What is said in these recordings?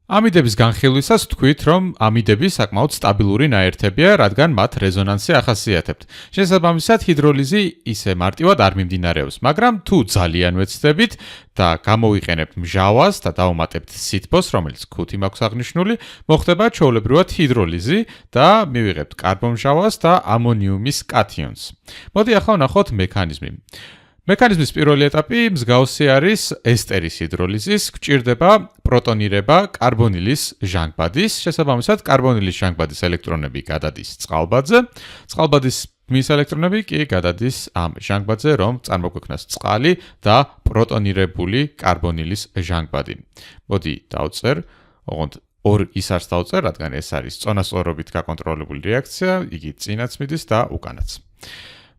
ამიდების განხილვისას თქვით, რომ ამიდები საკმაოდ სტაბილური ნაერთებია, რადგან მათ რეზონანსი ახასიათებთ. შესაბამისად, ჰიდროლიზი ისე მარტივად არ მიმდინარეობს, მაგრამ თუ ძალიან ვეცდებით და გამოვიყენებთ მჟავას და დავუმატებთ სითბოს, რომელიც ქუთი მაქვს აღნიშნული, მოხდება ჩვეულებრივად ჰიდროლიზი და მივიღებთ კარბონმჟავას და ამონიუმის კათიონს. მოდი ახლა ვნახოთ მექანიზმი. მექანიზმის პირველი ეტაპი მსგავსი არის ესტერის ჰიდროლიზის, გვჭირდება პროტონირება კარბონილის ჟანგბადის, შესაბამისად კარბონილის ჟანგბადის ელექტრონები გადადის წყალბადზე, წყალბადის მის ელექტრონები კი გადადის ამ ჟანგბადზე, რომ წარმოგვექმნას წყალი და პროტონირებული კარბონილის ჟანგბადი. მოდი დავწერ, ოღონდ ის არც დავწერ, რადგან ეს არის წონასწორობით გაკონტროლებული რეაქცია, იგი წინაც მიდის და უკანაც.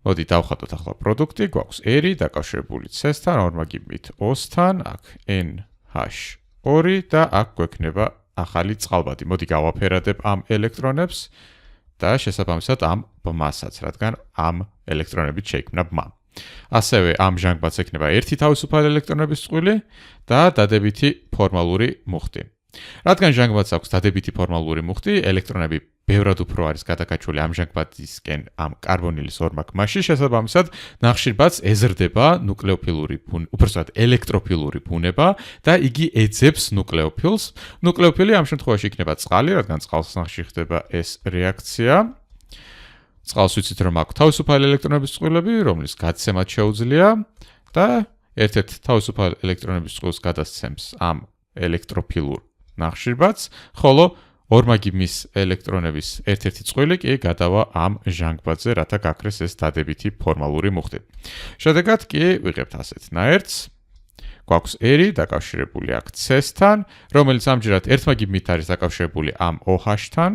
მოდი დავხატოთ ახლა პროდუქტი, გვაქვს ერი დაკავშირებული C-სთან, ორმაგიბით O-სთან, აქ NH2 და აქ გვექნება ახალი წყალბადი. მოდი გავაფერადებ ამ ელექტრონებს და შესაბამისად ამ ბმასაც, რადგან ამ ელექტრონებით შეიქმნა ბმა. ასევე ამ ჟანგბადს ექნება ერთი თავისუფალი ელექტრონების წყვილი და დადებითი ფორმალური მუხტი. რადგან ჟანგბადს აქვს დადებითი ფორმალური მუხტი, ელექტრონები ბევრად უფრო არის გადაკაჩული ამ ჟანგბადისკენ ამ კარბონილის ორმაგ მასში, შესაბამისად, ნახშირბადს ეზრდება ნუკლეოფილური უბრალოდ ელექტროფილური ბუნება და იგი ეძებს ნუკლეოფილს. ნუკლეოფილი ამ შემთხვევაში იქნება წყალი, რადგან წყალსახში ხდება ეს რეაქცია. წყალს ვიცით, რომ აქვს თავისუფალი ელექტრონების წყვილები, რომლის გაცემაც შეუძლია და ერთ-ერთ თავისუფალი ელექტრონების წყვილს გადასცემს ამ ელექტროფილურ ნახშირბადს, ხოლო ორმაგი მის ელექტრონების ერთ-ერთი წყვილი კი გადავა ამ ჟანგბადზე, რათა გაქრეს ეს დადებითი ფორმალური მუხტი. შედეგად კი ვიღებთ ასეთ ნაერთს. გვაქვს ერი დაკავშირებული აქ C-სთან, რომელიც ამჯერად ერთმაგიბმით არის დაკავშირებული ამ OH-თან.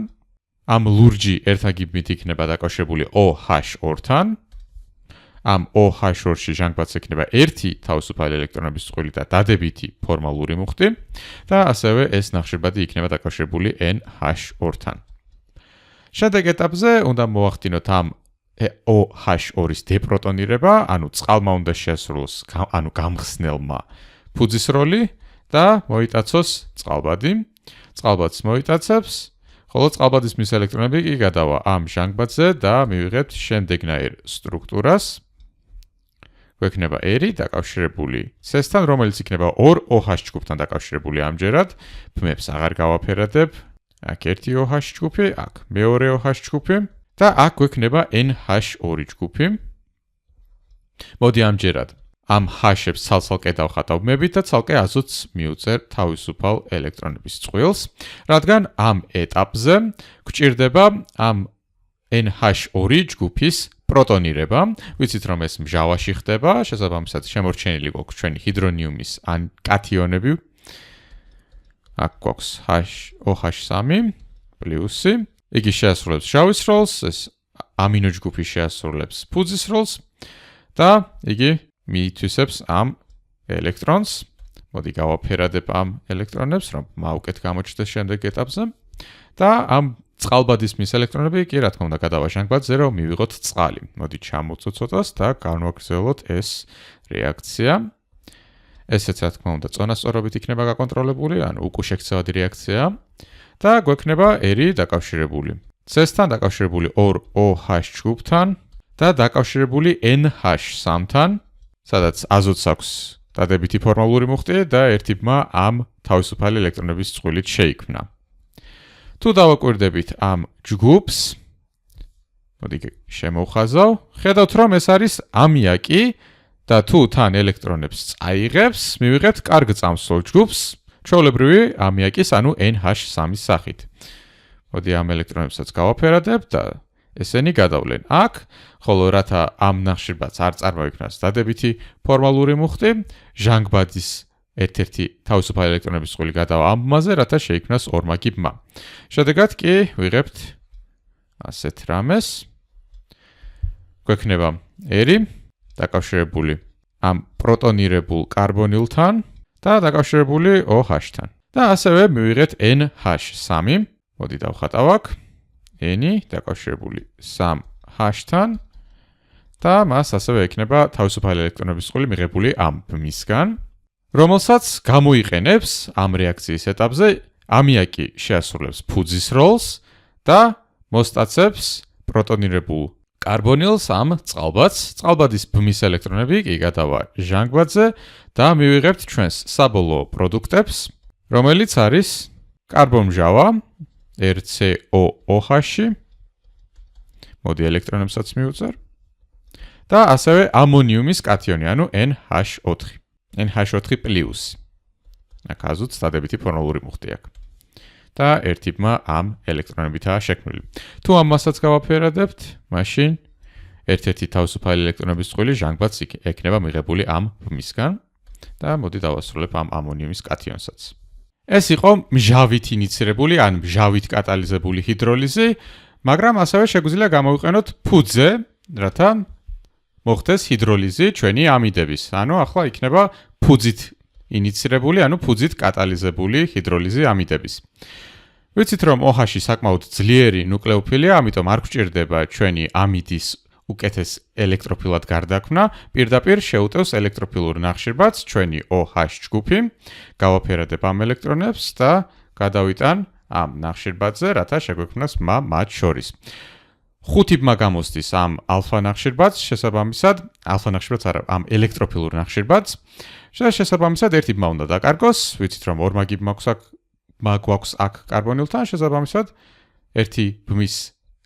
ამ ლურჯი ერთმაგიბმით იქნება დაკავშირებული OH2-თან. ამ OH2-ში ჟანგბადს ექნება ერთი თავისუფალი ელექტრონების წყვილი და დადებითი ფორმალური მუხტი და ასევე ეს ნახშირბადი იქნება დაკავშირებული NH2-თან. შედეგ ეტაპზე უნდა მოახდინოთ ამ OH2-ის დეპროტონირება, ანუ წყალმა უნდა შეასრულოს, ანუ გამხსნელმა ფუძის როლი და მოიტაცოს წყალბადი. წყალბადს მოიტაცებს, ხოლო წყალბადის მის ელექტრონები კი გადავა ამ ჟანგბადზე და მივიღებთ შემდეგნაირ სტრუქტურას. გვექნება ერი დაკავშირებული C-სთან, რომელიც იქნება ორ OH ჯგუფთან დაკავშირებული ამჯერად. ბმებს აღარ გავაფერადებ. აქ ერთი OH ჯგუფი, აქ მეორე OH ჯგუფი და აქ გვექნება NH2 ჯგუფი. მოდი ამჯერად ამ H-ებს ცალ-ცალკე დავხატავ ბმებით და ცალკე აზოტს მიუწერ თავისუფალ ელექტრონების წყვილს, რადგან ამ ეტაპზე გვჭირდება ამ NH2 ჯგუფის პროტონირება. ვიცით, რომ ეს მჟავაში ხდება, შესაბამისად შემორჩენილი გვაქვს ჩვენი ჰიდრონიუმის ან კათიონები. აქ გვაქვს OH3 პლუსი. იგი შეასრულებს მჟავის როლს, ეს ამინო ჯგუფი შეასრულებს ფუძის როლს და იგი მიითვისებს ამ ელექტრონს. მოდი გავაფერადებ ამ ელექტრონებს, რომ მაუკეთ გამოჩნდეს შემდეგ ეტაპზე და ამ წყალბადის მის ელექტრონები კი რა თქმა უნდა გადავა ჟანგბადზე, რომ მივიღოთ წყალი. მოდი ჩამოვწოთ ცოტას და განვაგრძელოთ ეს რეაქცია. ესეც რა თქმა უნდა წონასწორობით იქნება გაკონტროლებული, ანუ უკუშექცევადი რეაქცია და გვექნება ერი დაკავშირებული C-სთან, დაკავშირებული ორ OH ჯგუფთან და დაკავშირებული NH3-თან, სადაც აზოტს აქვს დადებითი ფორმალური მუხტი და ერთი ბმა ამ თავისუფალი ელექტრონების წყვილით შეიქმნა. თუ დავაკვირდებით ამ ჯგუფს, მოდი შემოვხაზავ, ხედავთ რომ ეს არის ამიაკი და თუ თან ელექტრონებს წაიღებს, მივიღებთ კარგ წამსვლელ ჯგუფს, ჩვეულებრივი ამიაკის, ანუ NH3-ის სახით. მოდი ამ ელექტრონებსაც გავაფერადებ და ესენი გადავლენ აქ, ხოლო რათა ამ ნახშირბადს არ წარმოიქმნას დადებითი ფორმალური მუხტი, ჟანგბადის ერთ-ერთი თავისუფალი ელექტრონების წყვილი გადავა ამ ბმაზე, რათა შეიქმნას ორმაგი ბმა. შედეგად კი ვიღებთ ასეთ რამეს. გვექნება ერი დაკავშირებული ამ პროტონირებულ კარბონილთან და დაკავშირებული OH-თან. და ასევე მივიღეთ NH3. მოდი დავხატავ აქ. N-ი დაკავშირებული 3H-თან და მას ასევე ექნება თავისუფალი ელექტრონების წყვილი მიღებული ამ ბმისგან, რომელსაც გამოიყენებს ამ რეაქციის ეტაპზე ამიაკი შეასრულებს ფუძის როლს და მოსტაცებს პროტონირებულ კარბონილს ამ წყალბადს. წყალბადის ბმის ელექტრონები კი გადავა ჟანგბადზე და მივიღებთ ჩვენს საბოლოო პროდუქტებს, რომელიც არის კარბონმჟავა RCOOH-ი. მოდი ელექტრონებსაც მივუწერ. და ასევე ამონიუმის კათიონი, ანუ NH4. NH4+. აქ აზოტს დადებითი ფორმალური მუხტი აქვს. და ერთი ბმა ამ ელექტრონებითაა შექმნილი. თუ ამ მასაც გავაფერადებთ, მაშინ ერთ-ერთი თავისუფალი ელექტრონების წყვილი ჟანგბადს ექნება მიღებული ამ ბმისგან და მოდი დავასრულებ ამ ამონიუმის კათიონსაც. ეს იყო მჟავით ინიცირებული ან მჟავით კატალიზებული ჰიდროლიზი, მაგრამ ასევე შეგვიძლია გამოვიყენოთ ფუძე, რათა მოხდეს ჰიდროლიზი ჩვენი ამიდების. ანუ ახლა იქნება ფუძით ინიცირებული, ანუ ფუძით კატალიზებული ჰიდროლიზი ამიდების. ვიცით რომ OH-ი საკმაოდ ძლიერი ნუკლეოფილია, ამიტომ არ გვჭირდება ჩვენი ამიდის უკეთეს ელექტროფილად გარდაქმნა, პირდაპირ შეუტევს ელექტროფილურ ნახშირბადს ჩვენი OH ჯგუფი, გავაფერადებ ამ ელექტრონებს და გადავიტან ამ ნახშირბადზე, რათა შეგვექმნას მათ შორის. 5 ბმა გამოსდის ამ ალფა ნახშირბადს, შესაბამისად, ალფა ნახშირბადს არა, ამ ელექტროფილურ ნახშირბადს. შესაბამისად, ერთი ბმა უნდა დაკარგოს, ვიცით რომ ორმაგი ბმა გვაქვს აქ კარბონილთან, შესაბამისად, ერთი ბმის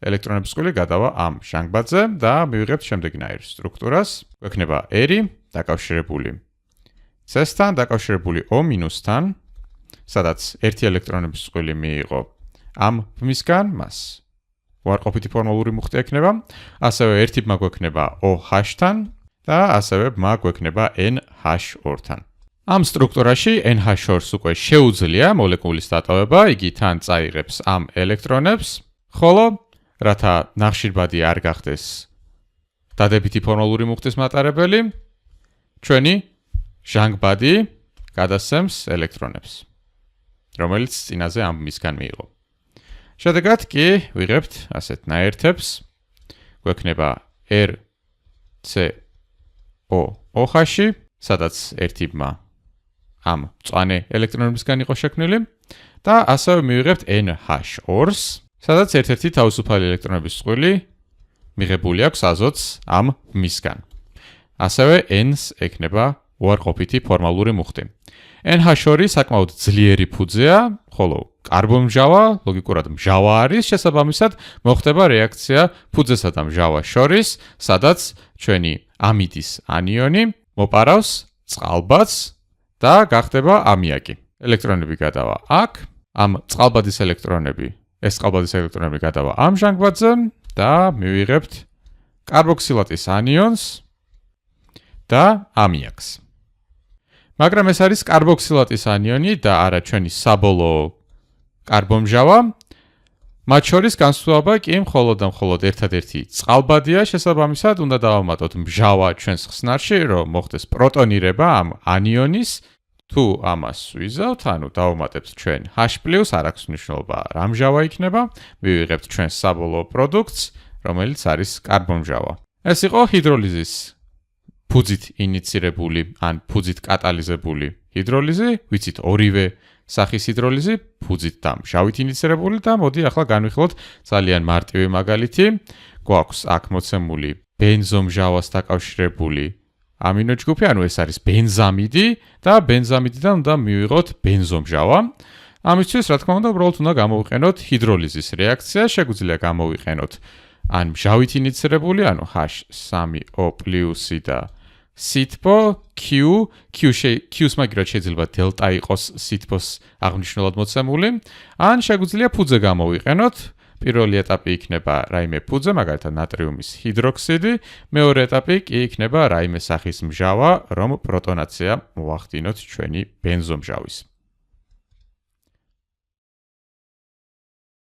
ელექტრონების წყვილი გადავა ამ ჟანგბადზე და მივიღებთ შემდეგნაირ სტრუქტურას. გვექნება R დაკავშირებული C-სთან, დაკავშირებული O-თან, სადაც ერთი ელექტრონების წყვილი მიიღო ამ ბმისგან, მას უარყოფითი ფორმალური მუხტი ექნება, ასევე ერთი ბმა გვექნება OH-თან და ასევე ბმა გვექნება NH2-თან. ამ სტრუქტურაში NH2-ს უკვე შეუძლია მოლეკულის დატოვება, იგი თან წაიღებს ამ ელექტრონებს, ხოლო რათა ნახშირბადი არ გახდეს დადებითი ფორმალური მუხტის მატარებელი, ჩვენი ჟანგბადი გადასცემს ელექტრონებს, რომელიც წინაზე ამ ბმისგან მიიღო. შედეგად კი ვიღებთ ასეთ ნაერთებს, გვექნება RCOOH-ი, სადაც ერთი ბმა ამ მწვანე ელექტრონებისგან იყო შექმნილი და ასევე მივიღებთ NH2-ს, სადაც ერთ-ერთი თავისუფალი ელექტრონების წყვილი მიღებული აქვს აზოტს ამ ბმისგან. ასევე N-ს ექნება უარყოფითი ფორმალური მუხტი. NH2 საკმაოდ ძლიერი ფუძეა, ხოლო კარბონმჟავა ლოგიკურად მჟავა არის, შესაბამისად მოხდება რეაქცია ფუძესა და მჟავას შორის, სადაც ჩვენი ამიდის ანიონი მოპარავს წყალბადს და გახდება ამიაკი. ელექტრონები გადავა აქ, ამ წყალბადის ელექტრონები გადავა ამ ჟანგბადზე და მივიღებთ კარბოქსილატის ანიონს და ამიაკს. მაგრამ ეს არის კარბოქსილატის ანიონი და არა ჩვენი საბოლოო კარბონმჟავა. მათ შორის განსხვავება კი მხოლოდ და მხოლოდ ერთადერთი წყალბადია, შესაბამისად უნდა დავამატოთ მჟავა ჩვენს ხსნარში, რომ მოხდეს პროტონირება ამ ანიონის. თუ ამას ვიზავთ, ანუ დავამატებთ ჩვენ H+, არ აქვს მნიშვნელობა რა მჟავა იქნება, მივიღებთ ჩვენს საბოლოო პროდუქტს, რომელიც არის კარბონმჟავა. ეს იყო ჰიდროლიზის ფუძით ინიცირებული ან ფუძით კატალიზებული ჰიდროლიზი, ვიცით ორივე სახის ჰიდროლიზი, ფუძით და მჟავით ინიცირებული და მოდი ახლა განვიხილოთ ძალიან მარტივი მაგალითი. გვაქვს აქ მოცემული ბენზომჟავას დაკავშირებული ამინოჯგუფი, ანუ ეს არის ბენზამიდი და ბენზამიდიდან უნდა მივიღოთ ბენზომჟავა. ამისთვის, რა თქმა უნდა, უბრალოდ უნდა გამოვიყენოთ ჰიდროლიზის რეაქცია, შეგვიძლია გამოვიყენოთ ან მჟავით ინიცირებული, ანუ H3O+ და სითბო Q-ს მაგირად შეიძლება დელტა იყოს სითბოს აღნიშნულად მოცემული, ან შეგვიძლია ფუძე გამოვიყენოთ. პირველი ეტაპი იქნება რაიმე ფუძე, მაგალითად ნატრიუმის ჰიდროქსიდი, მეორე ეტაპი კი იქნება რაიმე სახის მჟავა, რომ პროტონაცია მოახდინოთ ჩვენი ბენზომჟავის.